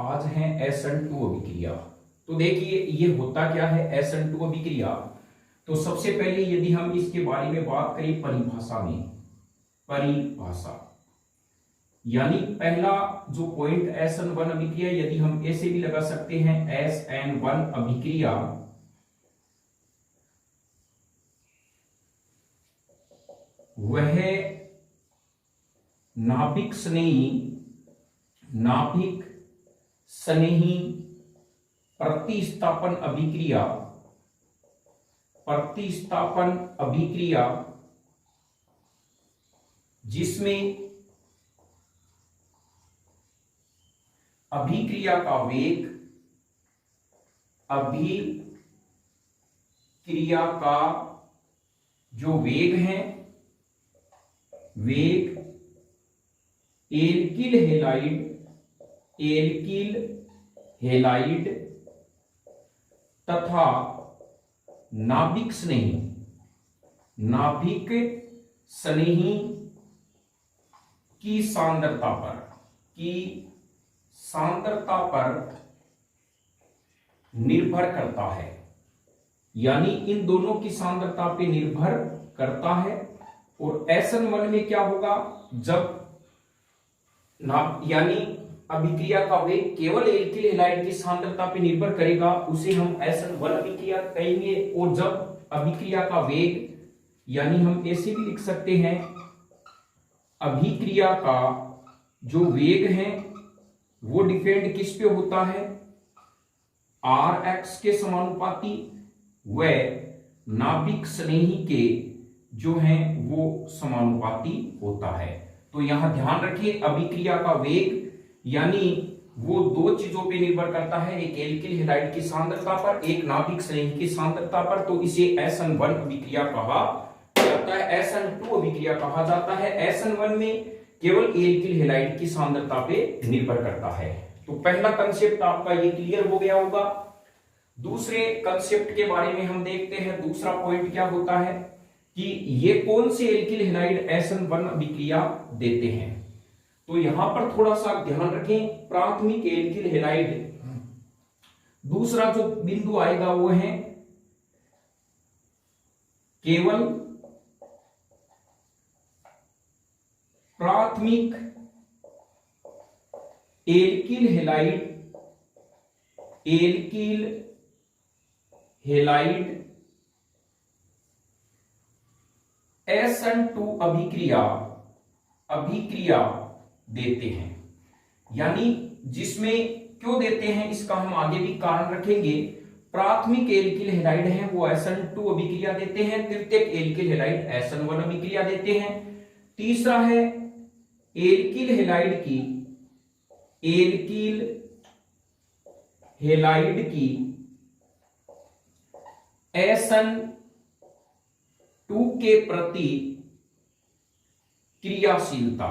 आज है SN2 अभिक्रिया। तो देखिए ये होता क्या है SN2 अभिक्रिया। तो सबसे पहले यदि हम इसके बारे में बात करें परिभाषा में, परिभाषा यानी पहला जो पॉइंट SN1 अभिक्रिया, यदि हम ऐसे भी लगा सकते हैं SN1 अभिक्रिया वह नाभिक स्नेही प्रतिस्थापन अभिक्रिया जिसमें अभिक्रिया का जो वेग है, वेग एल्किल हैलाइड तथा नाभिक स्नेही की सांद्रता पर निर्भर करता है। यानी इन दोनों की सांद्रता पे निर्भर करता है। और SN1 में क्या होगा, जब यानी अभिक्रिया का वेग केवल एल्किल हैलाइड की सांद्रता पे निर्भर करेगा, उसे हम SN1 अभिक्रिया कहेंगे। और जब अभिक्रिया का वेग, यानी हम ऐसे भी लिख सकते हैं, अभिक्रिया का जो वेग है वो डिपेंड किस पे होता है, Rx के समानुपाती व नाभिक स्नेही के जो है वो समानुपाती होता है। तो यहां ध्यान रखिए अभिक्रिया का वेग यानी वो दो चीजों पे निर्भर करता है, एक एल्किल हैलाइड की सांद्रता पर, एक नाभिक स्नेही की सांद्रता पर। तो इसे SN1 अभिक्रिया कहा जाता है, SN2 अभिक्रिया कहा जाता है। SN1 में केवल एल्किल हैलाइड की सांद्रता पे निर्भर करता है। तो पहला कंसेप्ट आपका ये क्लियर हो गया होगा। दूसरे कंसेप्ट के बारे में हम देखते हैं। दूसरा पॉइंट क्या होता है कि ये कौन से एल्किल हैलाइड SN1 अभिक्रिया देते हैं। तो यहां पर थोड़ा सा ध्यान रखें, प्राथमिक एल्किल हैलाइड, दूसरा जो बिंदु आएगा वो है केवल प्राथमिक एल्किल हैलाइड SN2 अभिक्रिया देते हैं। यानी जिसमें क्यों देते हैं इसका हम आगे भी कारण रखेंगे। प्राथमिक एल्किल हैलाइड है वो SN2 अभिक्रिया देते हैं, तृतीयक एल्किल हैलाइड SN1 अभिक्रिया देते हैं। तीसरा है एल्किल हैलाइड की SN2 के प्रति क्रियाशीलता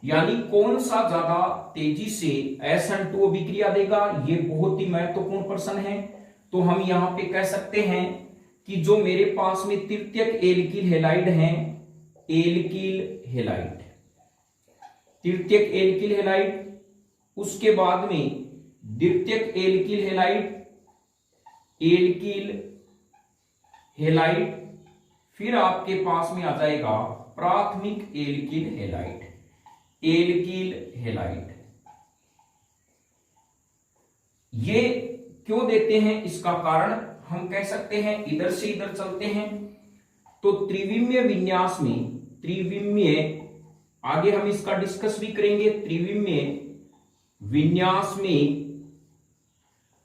यानी कौन सा ज्यादा तेजी से SN2 अभिक्रिया देगा, ये बहुत ही महत्वपूर्ण प्रश्न है। तो हम यहां पे कह सकते हैं कि जो मेरे पास में तृतीयक एल्किल हैलाइड है, तृतीयक एल्किल हैलाइड, उसके बाद में द्वितीयक एल्किल हैलाइड, फिर आपके पास में आ जाएगा प्राथमिक एल्किल हैलाइड। ये क्यों देते हैं इसका कारण हम कह सकते हैं, इधर से इधर चलते हैं तो त्रिविमीय विन्यास में, आगे हम इसका डिस्कस भी करेंगे। त्रिविमीय विन्यास में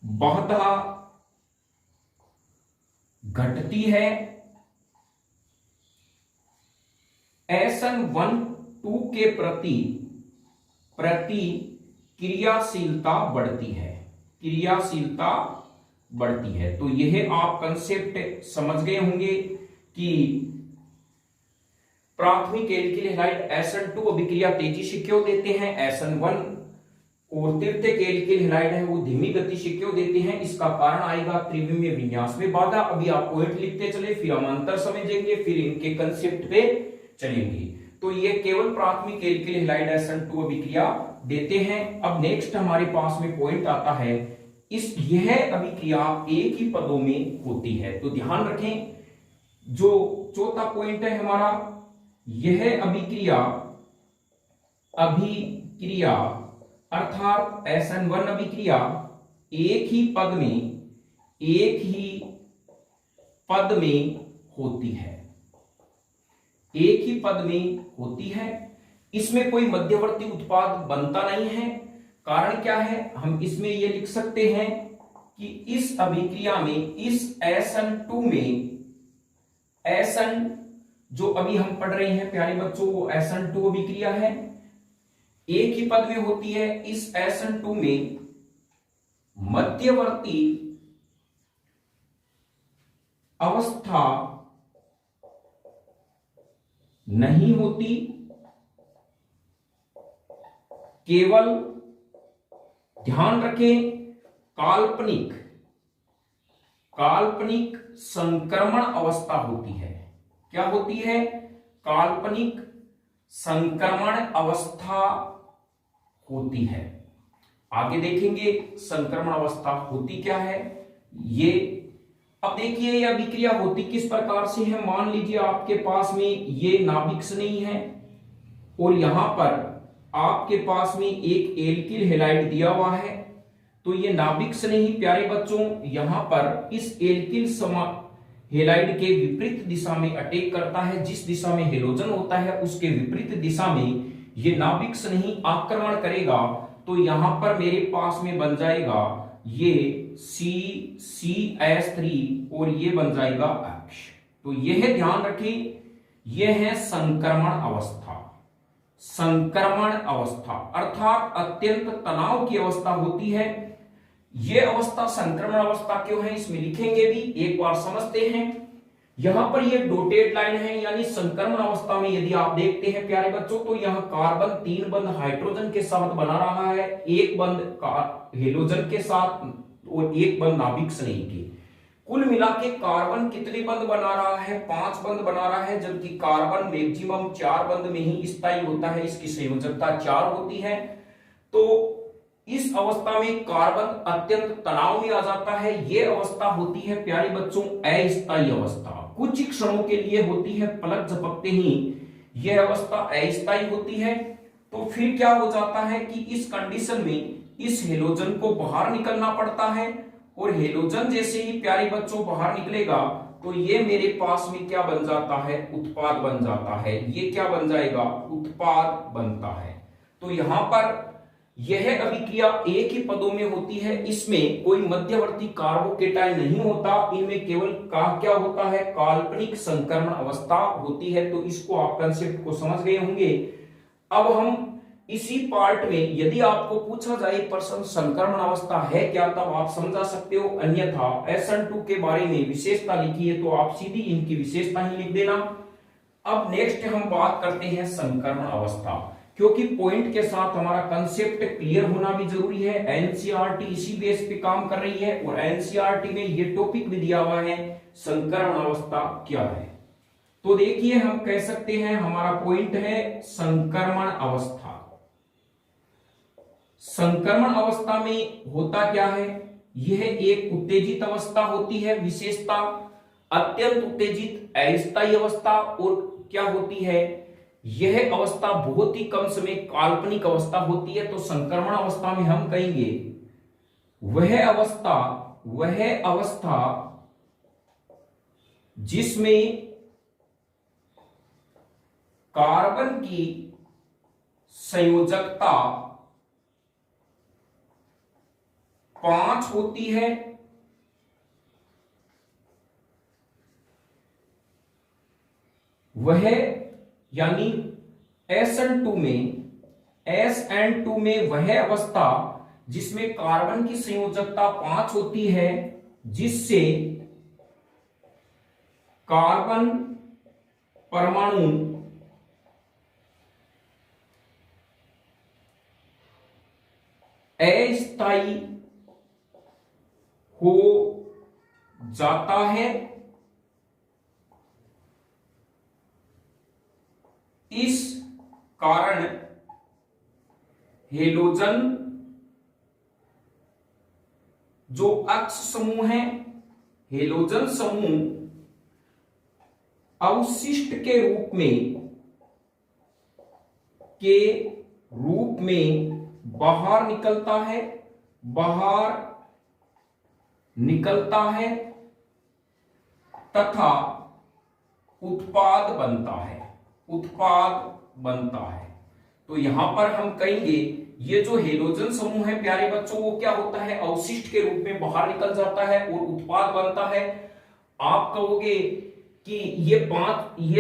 बहुधा घटती है, SN1 के प्रति क्रियाशीलता बढ़ती है। तो यह आप कंसेप्ट समझ गए होंगे कि प्राथमिक एल्किल हैलाइड SN2 अभिक्रिया तेजी से क्यों देते हैं, SN1 और तृतीयक एल्किल हैलाइड है वो धीमी गति से क्यों देते हैं, इसका कारण आएगा त्रिविमीय विन्यास में बाधा। अभी आप पॉइंट लिखते चले, फिर हम अंतर समझेंगे, फिर इनके कंसेप्ट पे चलेंगे। तो ये केवल प्राथमिक एल्किल हैलाइड SN2 अभिक्रिया देते हैं। अब नेक्स्ट हमारे पास में पॉइंट आता है, यह अभिक्रिया एक ही पदों में होती है। तो ध्यान रखें, जो चौथा पॉइंट है हमारा, यह अभिक्रिया अर्थात SN1 अभिक्रिया एक ही पद में होती है, एक ही पद में होती है। इसमें कोई मध्यवर्ती उत्पाद बनता नहीं है। कारण क्या है, हम इसमें यह लिख सकते हैं कि इस अभिक्रिया में, इस SN2 में, SN जो अभी हम पढ़ रहे हैं प्यारे बच्चों, वो SN2 अभिक्रिया है, एक ही पद में होती है। इस SN2 में मध्यवर्ती अवस्था नहीं होती, केवल ध्यान रखें काल्पनिक संक्रमण अवस्था होती है। क्या होती है? काल्पनिक संक्रमण अवस्था होती है। आगे देखेंगे संक्रमण अवस्था होती क्या है ये। अब देखिए यह अभिक्रिया होती किस प्रकार से है। मान लीजिए आपके पास में ये नाभिक स्नेही है और यहां पर आपके पास में एक एल्किल हैलाइड दिया हुआ है। तो ये नाभिक स्नेही प्यारे बच्चों यहां पर इस एल्किल हैलाइड के विपरीत दिशा में अटैक करता है। जिस दिशा में हेलोजन होता है उसके विपरीत दिशा में ये नाभिक स्नेही आक्रमण करेगा। तो यहां पर मेरे पास में बन जाएगा ये CCS3 और ये बन जाएगा H। तो यह ध्यान रखें, यह है संक्रमण अवस्था अर्थात अत्यंत तनाव की अवस्था होती है। यह अवस्था संक्रमण अवस्था क्यों है इसमें लिखेंगे भी, एक बार समझते हैं। यहां पर ये डॉटेड लाइन है, यानी संक्रमण अवस्था में यदि आप देखते हैं प्यारे बच्चों, तो यहां कार्बन 3 बंध हाइड्रोजन के साथ बना रहा है, एक बंध हेलोजन के साथ और एक बंध नाभिक स्नेही के। कुल मिला के कार्बन कितने बंध बना रहा है? 5 बंध बना रहा है, जबकि कार्बन मैक्सिमम 4 बंध में ही स्थायी होता है, इसकी संयोजकता 4 होती है। तो इस अवस्था में कार्बन अत्यंत तनाव में आ जाता है। यह अवस्था होती है प्यारे बच्चों अस्थायी अवस्था, कुछ क्षणों के लिए होती है, पलक झपकते ही यह अवस्था अस्थायी होती है। तो फिर क्या हो जाता है कि इस कंडीशन में इस हेलोजन को बाहर निकलना पड़ता है और हेलोजन जैसे ही प्यारे बच्चों बाहर निकलेगा तो ये मेरे पास में क्या बन जाता है? उत्पाद बन जाता है। ये क्या बन जाएगा? उत्पाद बनता है। तो यहां पर यह अभिक्रिया एक ही पदों में होती है, इसमें कोई मध्यवर्ती कार्बोकेटाइन नहीं होता, इनमें केवल क्या होता है? काल्पनिक संक्रमण अवस्था होती है। तो इसको आप कंसेप्ट को समझ गए होंगे। अब हम इसी पार्ट में यदि आपको पूछा जाए प्रश्न संक्रमण अवस्था है क्या, तब आप समझा सकते हो, अन्यथा SN2 के बारे में विशेषता लिखी है तो आप सीधी इनकी विशेषता ही लिख देना। अब नेक्स्ट हम बात करते हैं संक्रमण अवस्था, क्योंकि पॉइंट के साथ हमारा कंसेप्ट क्लियर होना भी जरूरी है। NCERT इसी बेस पे काम कर रही है और NCERT में ये टॉपिक भी दिया हुआ है संक्रमण अवस्था क्या है। तो देखिए हम कह सकते हैं हमारा पॉइंट है संक्रमण अवस्था। संक्रमण अवस्था में होता क्या है? यह एक उत्तेजित अवस्था होती है। विशेषता अत्यंत उत्तेजित अस्थायी अवस्था, और क्या होती है? यह अवस्था बहुत ही कम समय काल्पनिक अवस्था होती है। तो संक्रमण अवस्था में हम कहेंगे वह अवस्था जिसमें कार्बन की संयोजकता 5 होती है, वह यानी SN2 में वह अवस्था जिसमें कार्बन की संयोजकता 5 होती है, जिससे कार्बन परमाणु अस्थायी हो जाता है। इस कारण हेलोजन जो अक्ष समूह है, हेलोजन समूह अवशिष्ट के रूप में बाहर निकलता है तथा उत्पाद बनता है। तो यहां पर हम कहेंगे ये जो हेलोजन समूह है प्यारे बच्चों, वो क्या होता है, अवशिष्ट के रूप में बाहर निकल जाता है और उत्पाद बनता है। आप कहोगे कि ये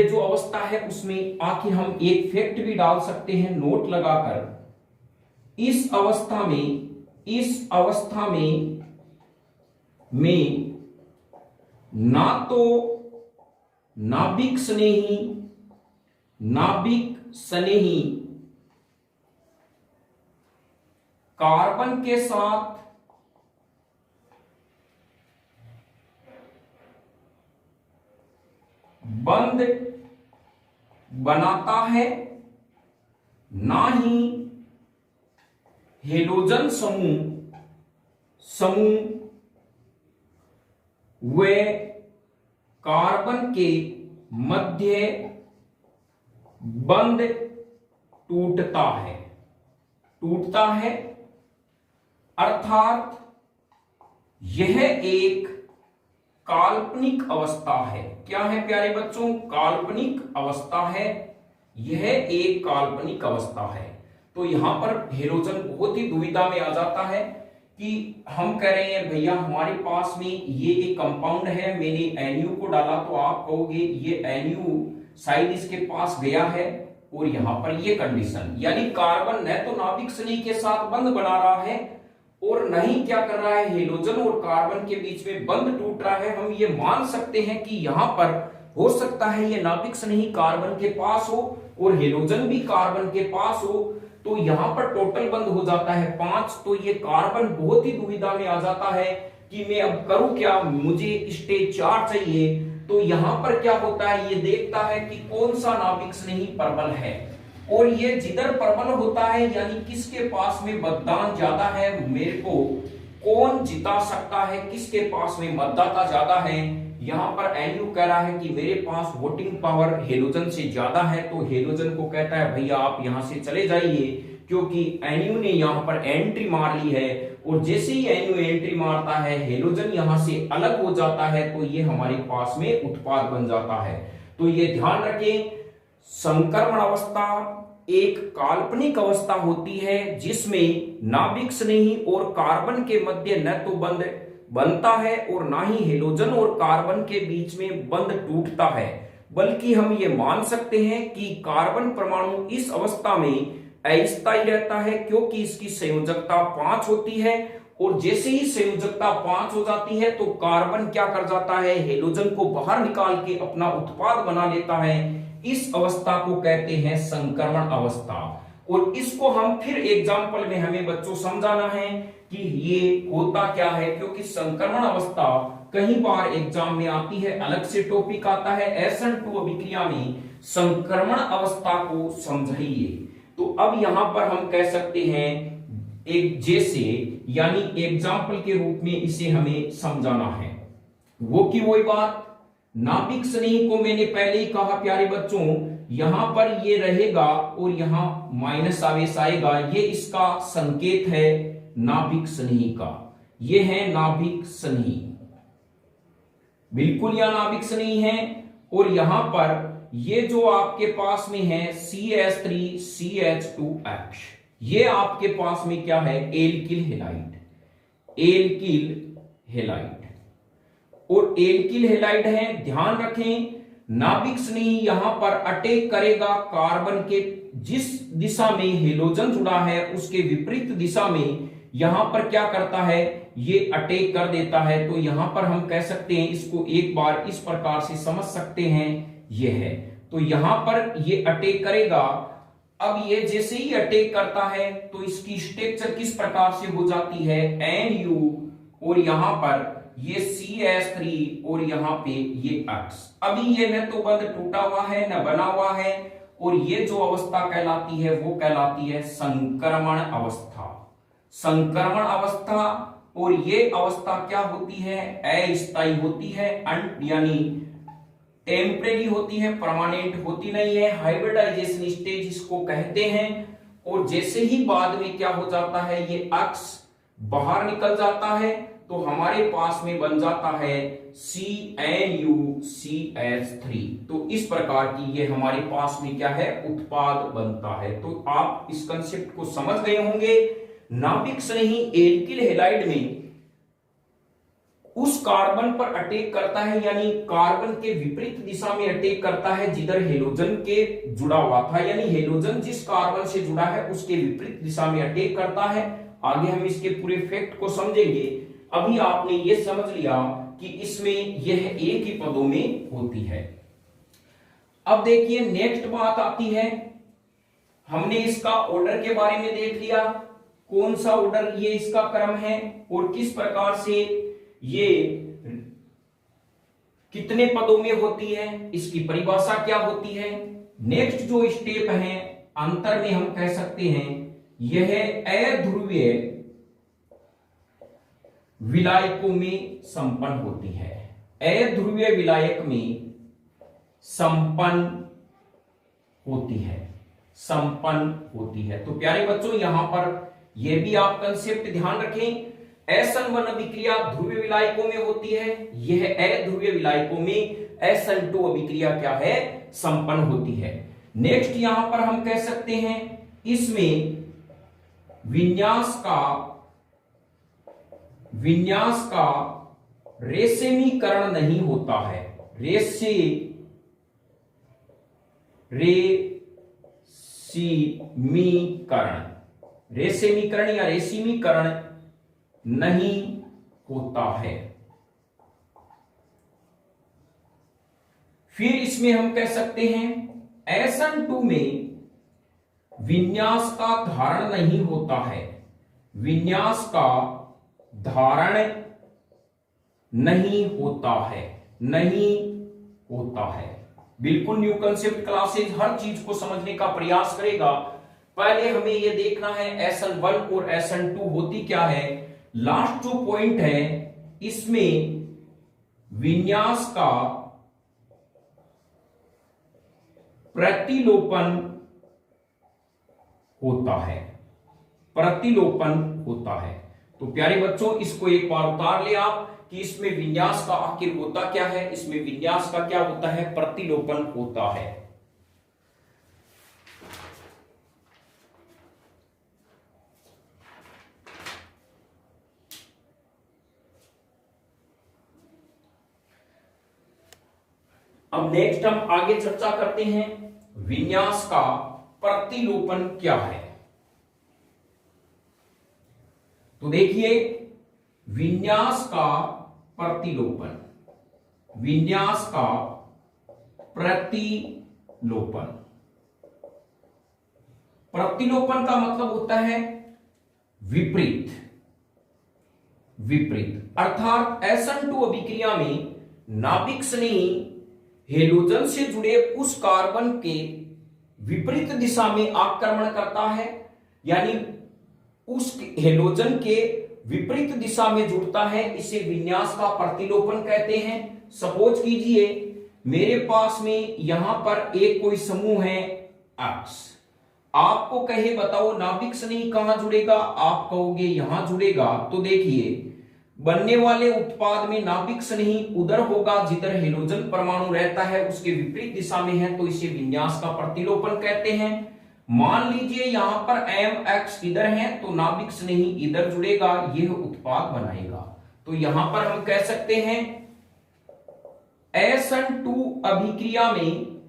जो अवस्था है उसमें आखिर हम एक फैक्ट भी डाल सकते हैं नोट लगाकर। इस अवस्था में ना तो नाभिक स्नेही कार्बन के साथ बंध बनाता है, ना ही हेलोजन समूह वे कार्बन के मध्य बंध टूटता है। अर्थात यह एक काल्पनिक अवस्था है। क्या है प्यारे बच्चों, काल्पनिक अवस्था है। यह एक काल्पनिक अवस्था है। तो यहां पर हेलोजन बहुत ही दुविधा में आ जाता है कि हम कह रहे हैं भैया हमारे पास में ये एक कंपाउंड है, मैंने NU को डाला, तो आप कहोगे ये NU शायद इसके पास गया है और यहां पर ये कंडीशन, यानी कार्बन न तो नाभिक स्नेही के साथ बंध बना रहा है और नहीं क्या कर रहा है, हेलोजन और कार्बन के बीच में बंध टूट रहा है। हम ये मान सकते हैं कि यहां पर हो सकता है ये नाभिक स्नेही कार्बन के पास हो और हेलोजन भी कार्बन के पास हो, तो यहां पर टोटल बंध हो जाता है 5। तो ये कार्बन बहुत ही दुविधा में आ जाता है कि मैं अब करूं क्या, मुझे स्टेज 4 चाहिए। तो यहां पर क्या होता है, ये देखता है कि कौन सा नाभिक स्नेही प्रबल है और ये जिधर प्रबल होता है यानी किसके पास में मतदान ज्यादा है, मेरे को कौन जिता सकता है, किसके पास में मतदाता ज्यादा है। यहां पर NU कह रहा है कि मेरे पास वोटिंग पावर हेलोजन से ज्यादा है, तो हेलोजन को कहता है भैया आप यहां से चले जाइए, क्योंकि NU ने यहां पर एंट्री मार ली है। और जैसे ही NU एंट्री मारता है हेलोजन यहां से अलग हो जाता है, तो ये हमारे पास में उत्पाद बन जाता है। तो ये ध्यान रखें, संक्रमण अवस्था एक काल्पनिक अवस्था होती है जिसमें नाभिक स्नेही और कार्बन के मध्य न तो बंध बनता है और ना ही हेलोजन और कार्बन के बीच में बंध टूटता है, बल्कि हम ये मान सकते हैं कि कार्बन परमाणु इस अवस्था में अस्थायी रहता है, क्योंकि इसकी संयोजकता 5 होती है। और जैसे ही संयोजकता 5 हो जाती है तो कार्बन क्या कर जाता है, हेलोजन को बाहर निकाल के अपना उत्पाद बना लेता है। इस अवस्था को कहते हैं संक्रमण अवस्था। और इसको हम फिर एग्जाम्पल में हमें बच्चों समझाना है कि ये होता क्या है, क्योंकि संक्रमण अवस्था कई बार एग्जाम में आती है, अलग से टॉपिक आता है SN2 अभिक्रिया में संक्रमण अवस्था को समझाइए। तो अब यहां पर हम कह सकते हैं एक जैसे, यानी एग्जाम्पल के रूप में इसे हमें समझाना है। वो की वही बात, नाभिक स्नेही को मैंने पहले ही कहा प्यारे बच्चों, यहां पर ये रहेगा और यहां माइनस आवेश आएगा, ये इसका संकेत है नाभिक स्नेही का। ये है नाभिक स्नेही, बिल्कुल यह नाभिक स्नेही है। और यहां पर ये जो आपके पास में है CH3CH2H, ये आपके पास में क्या है, एल्किल हैलाइड और एल्किल हैलाइड है। ध्यान रखें, नाभिक स्नेही यहां पर अटैक करेगा कार्बन के जिस दिशा में हेलोजन जुड़ा है उसके विपरीत दिशा में यहां पर क्या करता है, ये अटैक कर देता है। तो यहां पर हम कह सकते हैं, इसको एक बार इस प्रकार से समझ सकते हैं, ये है। तो यहां पर ये अटैक करेगा। अब ये जैसे ही अटैक करता है तो इसकी स्ट्रक्चर किस प्रकार से हो जाती है, NU और यहां पर ये CH3 और यहां पे ये X। अभी ये न तो बंध टूटा हुआ है न बना हुआ है और ये जो अवस्था कहलाती है वो कहलाती है संक्रमण अवस्था। संक्रमण अवस्था, और ये अवस्था क्या होती है, अस्थायी होती है, यानी टेम्परेरी होती है, परमानेंट होती नहीं है। हाइब्रिडाइजेशन स्टेज इसको कहते हैं। और जैसे ही बाद में क्या हो जाता है, ये अक्ष बाहर निकल जाता है तो हमारे पास में बन जाता है CnUCH3। तो इस प्रकार की ये हमारे पास में क्या है, उत्पाद बनता है। तो आप इस कंसेप्ट को समझ गए होंगे। नाभिक स्नेही एल्किल हैलाइड में उस कार्बन पर अटैक करता है, यानी कार्बन के विपरीत दिशा में अटैक करता है जिधर हेलोजन के जुड़ा हुआ था, यानी हेलोजन जिस कार्बन से जुड़ा है उसके विपरीत दिशा में अटैक करता है। आगे हम इसके पूरे फैक्ट को समझेंगे। अभी आपने ये समझ लिया कि इसमें यह एक ही पदों में होती है। अब देखिए नेक्स्ट बात आती है, हमने इसका ऑर्डर के बारे में देख लिया, कौन सा ऑर्डर ये इसका क्रम है और किस प्रकार से ये कितने पदों में होती है, इसकी परिभाषा क्या होती है। नेक्स्ट जो स्टेप है अंतर में हम कह सकते हैं यह अध्रुवीय विलायकों में संपन्न होती है। अध्रुवीय विलायक में संपन्न होती है, संपन्न होती है। तो प्यारे बच्चों यहां पर यह भी आप कंसेप्ट ध्यान रखें। SN1 अभिक्रिया ध्रुवीय विलायकों में होती है, यह अध्रुवीय विलायकों में SN2 अभिक्रिया क्या है, संपन्न होती है। नेक्स्ट यहां पर हम कह सकते हैं इसमें विन्यास का रेशमीकरण नहीं होता है। रेशमीकरण या रेशमीकरण नहीं होता है। फिर इसमें हम कह सकते हैं SN2 में विन्यास का धारण नहीं होता है, विन्यास का धारण नहीं होता है, नहीं होता है। बिल्कुल न्यू कंसेप्ट क्लासेज हर चीज को समझने का प्रयास करेगा। पहले हमें यह देखना है SN1 और SN2 होती क्या है। लास्ट जो पॉइंट है इसमें विन्यास का प्रतिलोपन होता है, प्रतिलोपन होता है। तो प्यारे बच्चों इसको एक बार उतार ले आप कि इसमें विन्यास का आखिर होता क्या है। इसमें विन्यास का क्या होता है, प्रतिलोपन होता है। अब नेक्स्ट हम आगे चर्चा करते हैं विन्यास का प्रतिलोपन क्या है। तो देखिए विन्यास का प्रतिलोपन, विन्यास का प्रतिलोपन, प्रतिलोपन का मतलब होता है विपरीत, विपरीत। अर्थात SN2 अभिक्रिया में नाभिक स्नेही हेलोजन से जुड़े उस कार्बन के विपरीत दिशा में आक्रमण करता है, यानी उस हेलोजन के विपरीत दिशा में जुड़ता है, इसे विन्यास का प्रतिलोपन कहते हैं। सपोज कीजिए मेरे पास में यहां पर एक कोई समूह है X, आपको कहे बताओ नाभिक स्नेही कहां जुड़ेगा, आप कहोगे यहां जुड़ेगा। तो देखिए बनने वाले उत्पाद में नाभिक स्नेही उधर होगा जिधर हेलोजन परमाणु रहता है, उसके विपरीत दिशा में है, तो इसे विन्यास का प्रतिलोपन कहते हैं। मान लीजिए यहां पर MX इधर है तो नाभिक स्नेही इधर जुड़ेगा, यह उत्पाद बनाएगा। तो यहां पर हम कह सकते हैं SN2 अभिक्रिया में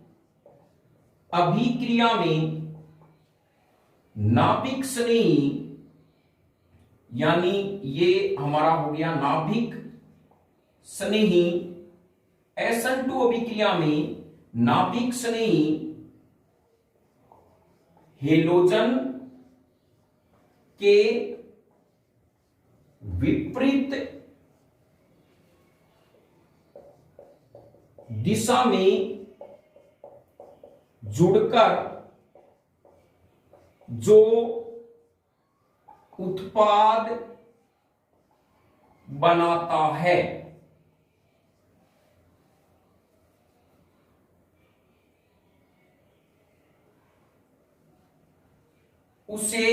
नाभिक स्नेही, यानी ये हमारा हो गया नाभिक स्नेही, SN2 अभिक्रिया में नाभिक स्नेही हेलोजन के विपरीत दिशा में जुड़कर जो उत्पाद बनाता है उसे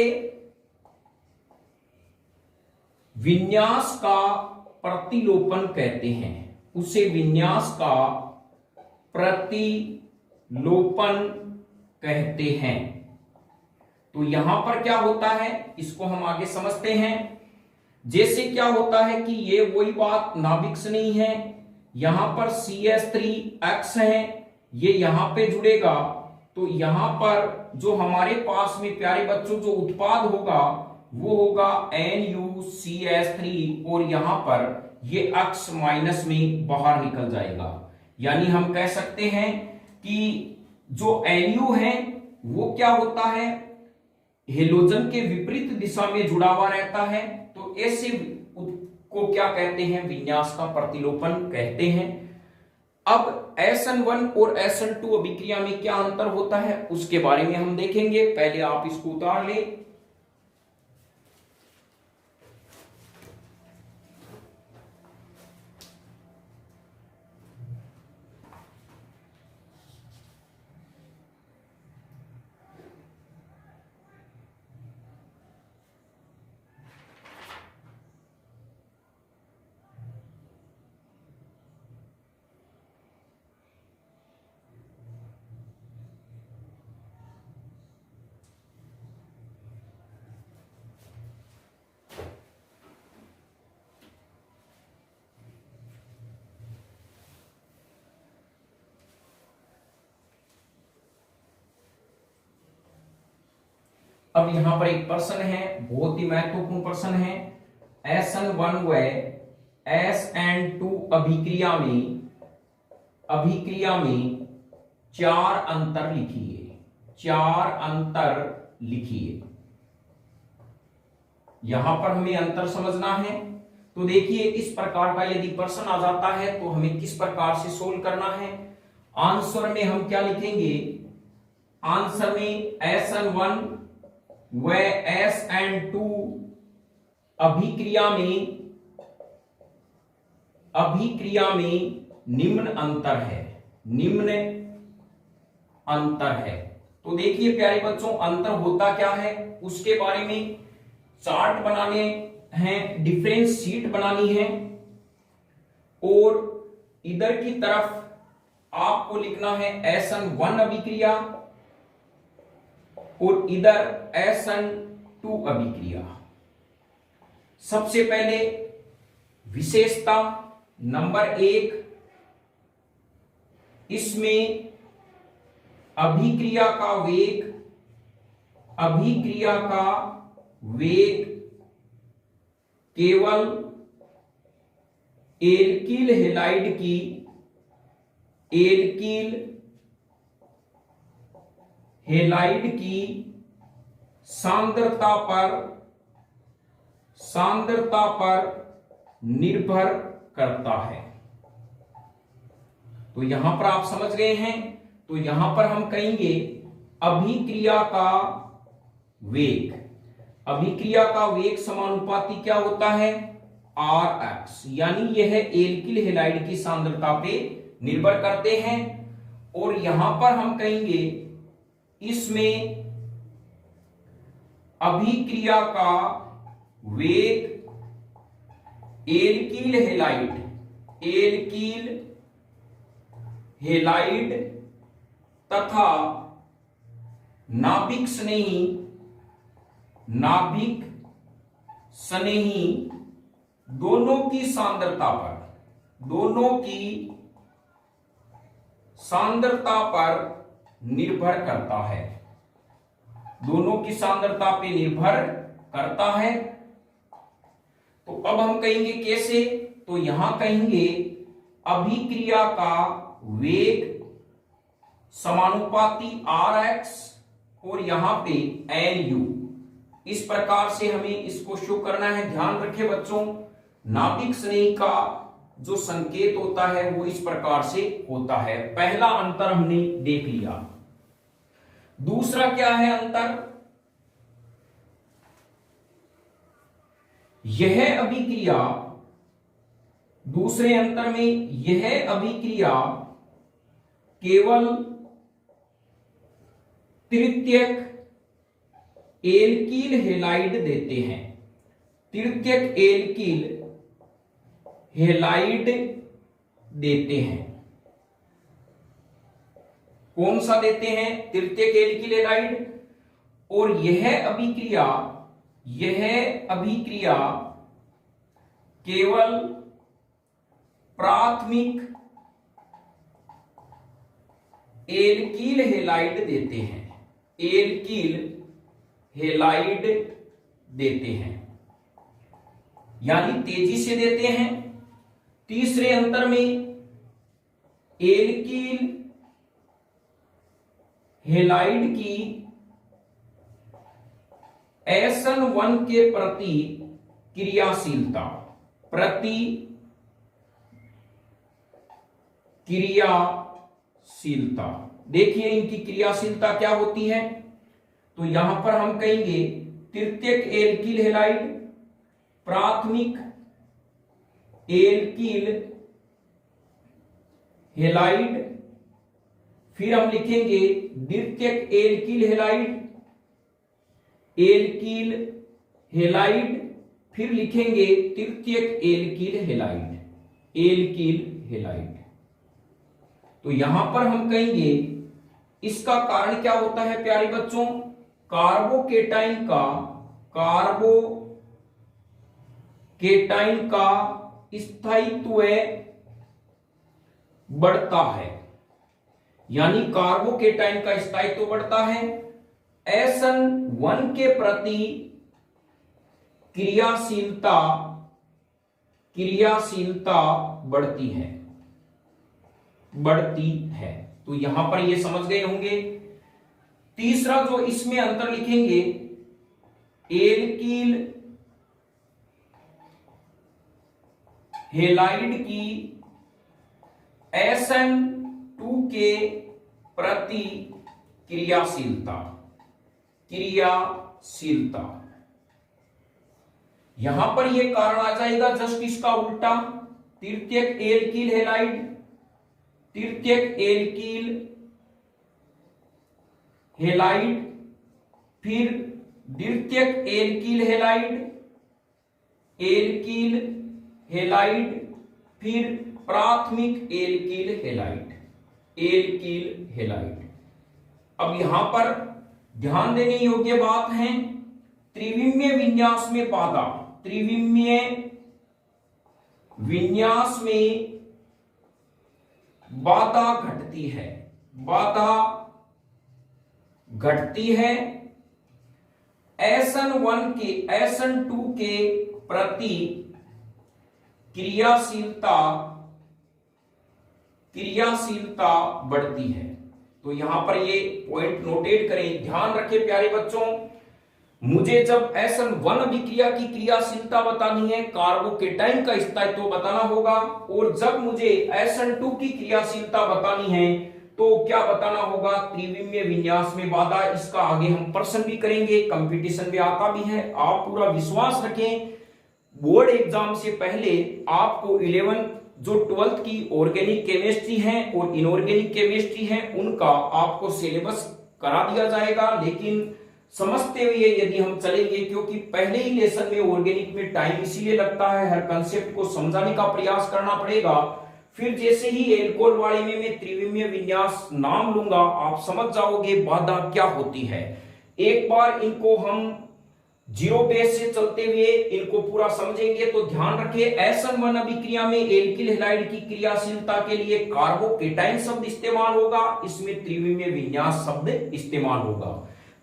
विन्यास का प्रतिलोपन कहते हैं। उसे विन्यास का प्रतिलोपन कहते हैं। तो यहां पर क्या होता है इसको हम आगे समझते हैं। जैसे क्या होता है कि ये वही बात नाभिक से नहीं है, यहां पर CH3X है, ये यहां पे जुड़ेगा तो यहां पर जो हमारे पास में प्यारे बच्चों जो उत्पाद होगा वो होगा NuCH3 और यहां पर ये X माइनस में बाहर निकल जाएगा। यानी हम कह सकते हैं कि जो Nu है वो क्या होता है, हेलोजन के विपरीत दिशा में जुड़ा हुआ रहता है। तो ऐसे को क्या कहते हैं, विन्यास का प्रतिलोपन कहते हैं। अब SN1 और SN2 अभिक्रिया में क्या अंतर होता है उसके बारे में हम देखेंगे। पहले आप इसको उतार लें। अब यहां पर एक प्रश्न है, बहुत ही महत्वपूर्ण प्रश्न है। SN1 व SN2 अभिक्रिया में 4 अंतर लिखिए। 4 अंतर लिखिए। यहां पर हमें अंतर समझना है। तो देखिए इस प्रकार का यदि प्रश्न आ जाता है तो हमें किस प्रकार से सोल्व करना है। आंसर में हम क्या लिखेंगे, आंसर में SN1 व SN2 अभिक्रिया में निम्न अंतर है। निम्न अंतर है। तो देखिए प्यारे बच्चों अंतर होता क्या है उसके बारे में चार्ट बनाने हैं, डिफरेंस शीट बनानी है और इधर की तरफ आपको लिखना है SN1 अभिक्रिया और इधर SN2 अभिक्रिया। सबसे पहले विशेषता नंबर 1, इसमें अभिक्रिया का वेग केवल एल्किल हैलाइड की सांद्रता पर निर्भर करता है। तो यहां पर आप समझ गए हैं। तो यहां पर हम कहेंगे अभिक्रिया का वेग समानुपाती क्या होता है, Rx। यानी यह एल्किल हैलाइड की सांद्रता पे निर्भर करते हैं। और यहां पर हम कहेंगे इसमें अभिक्रिया का वेग एल्किल हैलाइड तथा नाभिक स्नेही दोनों की सांद्रता पर निर्भर करता है। दोनों की सांद्रता पे निर्भर करता है। तो अब हम कहेंगे कैसे, तो यहां कहेंगे अभिक्रिया का वेग समानुपाती Rx और यहां पे Nu। इस प्रकार से हमें इसको शो करना है। ध्यान रखें बच्चों, नाभिक स्नेही का जो संकेत होता है वो इस प्रकार से होता है। पहला अंतर हमने देख लिया। दूसरा क्या है अंतर, यह अभिक्रिया, दूसरे अंतर में यह अभिक्रिया केवल तृतीयक एल्कील हैलाइड देते हैं, तृतीयक एल्कील हैलाइड देते हैं। कौन सा देते हैं, तृतीयक एल्कील हैलाइड। और यह अभिक्रिया केवल प्राथमिक एल्कील हैलाइड देते हैं, एल्कील हैलाइड देते हैं, यानी तेजी से देते हैं। तीसरे अंतर में एल्कील हैलाइड की SN1 के प्रति क्रियाशीलता, देखिए इनकी क्रियाशीलता क्या होती है। तो यहां पर हम कहेंगे तृतीयक एल्कील हैलाइड, प्राथमिक एल्कील हैलाइड, फिर हम लिखेंगे द्वितीयक एल्कील हैलाइड, एल्कील हैलाइड, फिर लिखेंगे तृतीयक एल्कील हैलाइड, एल्कील हैलाइड। तो यहां पर हम कहेंगे इसका कारण क्या होता है प्यारे बच्चों, कार्बोकेटाइन का स्थायित्व बढ़ता है, यानी कार्बोकेटाइन का स्थायित्व बढ़ता है। SN1 के प्रति क्रियाशीलता बढ़ती है। तो यहां पर ये समझ गए होंगे। तीसरा जो इसमें अंतर लिखेंगे, एल्कील हैलाइड की SN2 के प्रति क्रियाशीलता, यहां पर यह कारण आ जाएगा जस्ट इसका उल्टा, तृतीयक एल्कील हैलाइड, तृतीयक एल्कील हैलाइड, फिर द्वितीयक एल्कील हैलाइड, एल्कील हैलाइड, फिर प्राथमिक एल्कील हैलाइड, एल्कील हैलाइड। अब यहां पर ध्यान देने योग्य बात है, त्रिविमीय विन्यास में बाधा, त्रिविमीय विन्यास में बाधा घटती है SN1 के SN2 के प्रति क्रियाशीलता बढ़ती है। तो यहां पर ये पॉइंट नोटेट करें, ध्यान रखें प्यारे बच्चों, मुझे जब SN1 अभिक्रिया की क्रियाशीलता बतानी है, कार्बोकेटाइन का स्थायित्व बताना होगा, और जब मुझे SN2 की क्रियाशीलता बतानी है तो क्या बताना होगा, त्रिविमीय विन्यास में बाधा। इसका आगे हम प्रश्न भी करेंगे, कंपटीशन में आता भी है। आप पूरा विश्वास रखें, बोर्ड एग्जाम से पहले आपको 11 जो 12th की ऑर्गेनिक केमिस्ट्री है और इनऑर्गेनिक केमिस्ट्री है उनका आपको सिलेबस करा दिया जाएगा। लेकिन समझते हुए यदि हम चलेंगे, क्योंकि पहले ही लेसन में ऑर्गेनिक में टाइम इसीलिए लगता है, हर कंसेप्ट को समझाने का प्रयास करना पड़ेगा। फिर जैसे ही एल्कोहल वाले में मैं त्रिविमीय विन्यास नाम लूंगा, आप समझ जाओगे बाधा क्या होती है। एक बार इनको हम जीरो बेस से चलते हुए इनको पूरा समझेंगे। तो ध्यान रखिए, SN1 अभिक्रिया में एल्किल हैलाइड की क्रियाशीलता के लिए कार्बोकेटाइन शब्द इस्तेमाल होगा, इसमें त्रिविमीय विन्यास शब्द इस्तेमाल होगा।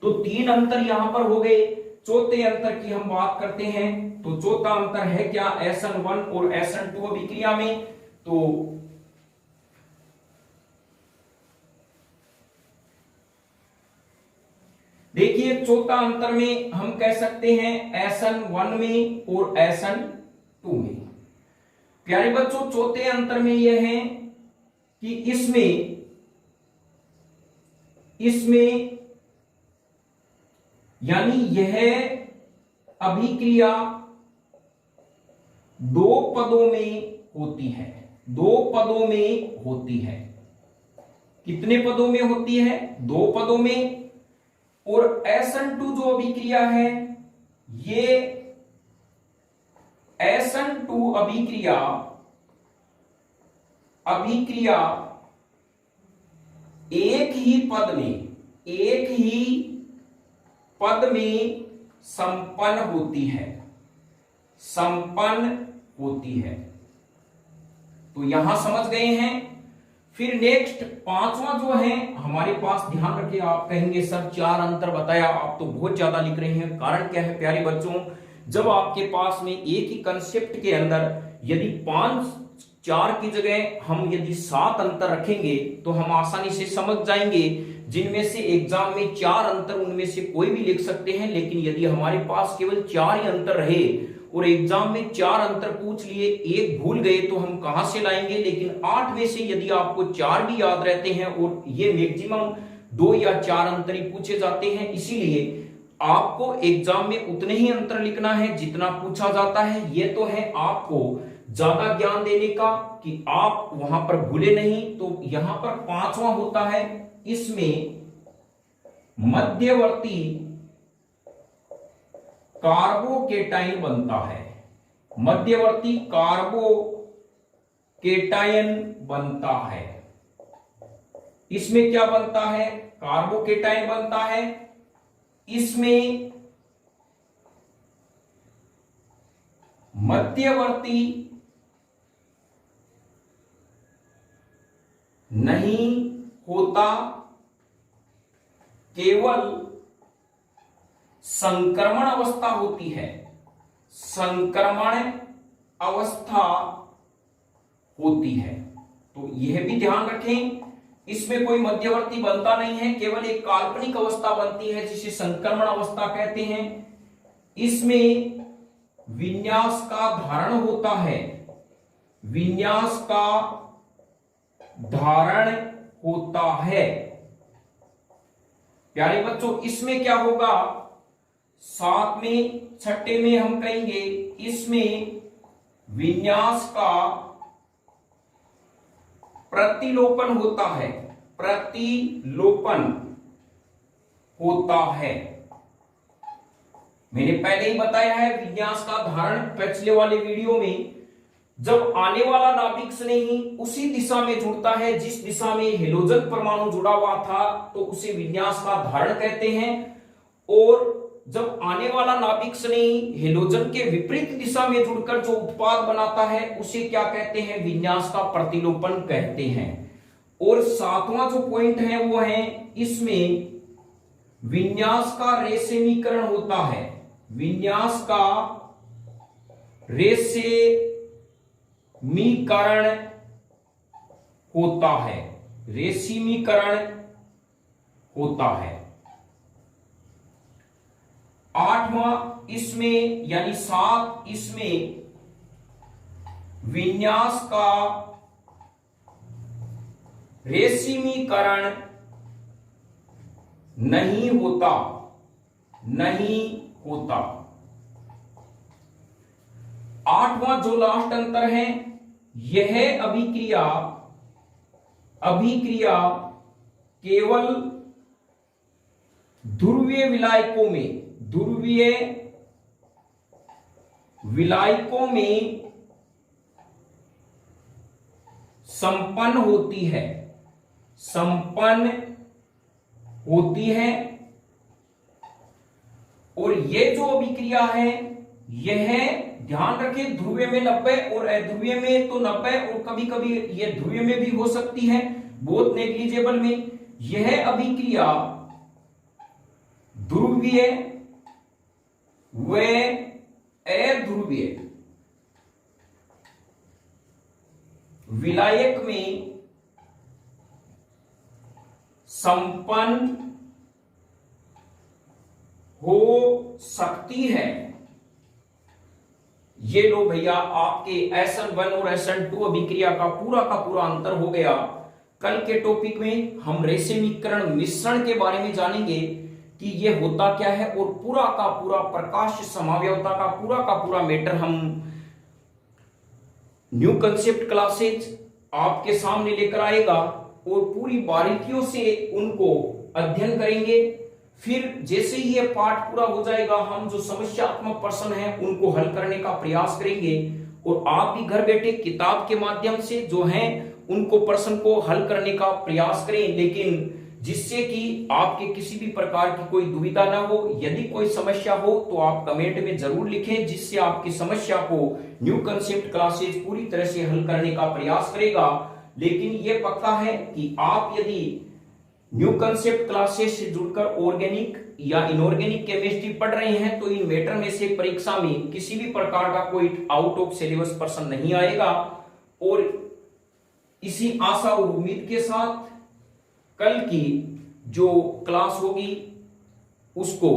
तो 3 अंतर यहां पर हो गए। चौथे अंतर की हम बात करते हैं, तो चौथा अंतर है क्या, SN1 और SN2 अभिक्रिया में। तो देखिए चौथा अंतर में हम कह सकते हैं SN1 में और SN2 में। प्यारे बच्चों, चौथे अंतर में यह है कि इसमें यानी यह अभिक्रिया दो पदों में होती है, दो पदों में होती है। कितने पदों में होती है? दो पदों में। और SN2 जो अभिक्रिया है, ये SN2 अभिक्रिया एक ही पद में संपन्न होती है। तो यहां समझ गए हैं। फिर नेक्स्ट पांचवा जो है हमारे पास, ध्यान रखिए, आप कहेंगे सर 4 अंतर बताया, आप तो बहुत ज्यादा लिख रहे हैं। कारण क्या है प्यारे बच्चों, जब आपके पास में एक ही कंसेप्ट के अंदर यदि 4 की जगह हम यदि 7 अंतर रखेंगे तो हम आसानी से समझ जाएंगे, जिनमें से एग्जाम में 4 अंतर उनमें से कोई भी लिख सकते हैं। लेकिन यदि हमारे पास केवल 4 ही अंतर रहे और एग्जाम में 4 अंतर पूछ लिए, एक भूल गए, तो हम कहां से लाएंगे। लेकिन 8 में से यदि आपको 4 भी याद रहते हैं, और ये मैक्सिमम 2 या 4 अंतर ही पूछे जाते हैं, इसीलिए आपको एग्जाम में उतने ही अंतर लिखना है जितना पूछा जाता है। ये तो है आपको ज्यादा ज्ञान देने का कि आप वहां पर भूले नहीं। तो यहां पर पांचवा होता है, इसमें मध्यवर्ती कार्बोकेटाइन बनता है। मध्यवर्ती कार्बोकेटाइन बनता है। इसमें क्या बनता है? कार्बोकेटाइन बनता है। इसमें मध्यवर्ती नहीं होता, केवल संक्रमण अवस्था होती है। संक्रमण अवस्था होती है। तो यह भी ध्यान रखें, इसमें कोई मध्यवर्ती बनता नहीं है, केवल एक काल्पनिक अवस्था बनती है जिसे संक्रमण अवस्था कहते हैं। इसमें विन्यास का धारण होता है। विन्यास का धारण होता है। प्यारे बच्चों, इसमें क्या होगा? 7वें 6ठे में हम कहेंगे इसमें विन्यास का प्रतिलोपन होता है। प्रतिलोपन होता है। मैंने पहले ही बताया है विन्यास का धारण पिछले वाले वीडियो में। जब आने वाला नाभिक स्नेही उसी दिशा में जुड़ता है जिस दिशा में हेलोजन परमाणु जुड़ा हुआ था, तो उसे विन्यास का धारण कहते हैं। और जब आने वाला नाभिक स्नेही हेलोजन के विपरीत दिशा में जुड़कर जो उत्पाद बनाता है, उसे क्या कहते हैं? विन्यास का प्रतिलोपन कहते हैं। और 7वां जो पॉइंट है वो है, इसमें विन्यास का रेशमीकरण होता है। विन्यास का रेशमीकरण होता है। रेशमीकरण होता है। 8वां इसमें यानी 7 इसमें विन्यास का रेशमीकरण नहीं होता। नहीं होता। 8वां जो लास्ट अंतर है, यह अभिक्रिया केवल ध्रुवीय विलायकों में संपन्न होती है। संपन्न होती है। और यह जो अभिक्रिया है, यह ध्यान रखें ध्रुवीय में 90 और अध्रुवीय में तो 90, और कभी कभी यह ध्रुवीय में भी हो सकती है, बहुत नेग्लिजेबल में। यह अभिक्रिया ध्रुवीय व अध्रुवीय विलायक में संपन्न हो सकती है। ये लो भैया, आपके SN1 और SN2 अभिक्रिया का पूरा अंतर हो गया। कल के टॉपिक में हम रेशमीकरण मिश्रण के बारे में जानेंगे कि ये होता क्या है, और पूरा का पूरा प्रकाश समावयवता का पूरा मैटर हम न्यू कंसेप्ट क्लासेज आपके सामने लेकर आएगा और पूरी बारीकियों से उनको अध्ययन करेंगे। फिर जैसे ही ये पाठ पूरा हो जाएगा, हम जो समस्यात्मक प्रश्न हैं उनको हल करने का प्रयास करेंगे, और आप भी घर बैठे किताब के माध्यम से जो हैं उनको प्रश्न को हल करने का प्रयास करें, लेकिन जिससे कि आपके किसी भी प्रकार की कोई दुविधा ना हो। यदि कोई समस्या हो तो आप कमेंट में जरूर लिखें, जिससे आपकी समस्या को न्यू कंसेप्ट क्लासेज पूरी तरह से हल करने का प्रयास करेगा। लेकिन यह पक्का है कि आप यदि न्यू कंसेप्ट क्लासेस से जुड़कर ऑर्गेनिक या इनऑर्गेनिक केमिस्ट्री पढ़ रहे हैं तो इन मैटर में से परीक्षा में किसी भी प्रकार का कोई आउट ऑफ सिलेबस प्रश्न नहीं आएगा। और इसी आशा और उम्मीद के साथ कल की जो क्लास होगी उसको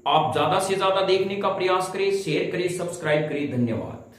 आप ज्यादा से ज्यादा देखने का प्रयास करें, शेयर करें, सब्सक्राइब करें। धन्यवाद।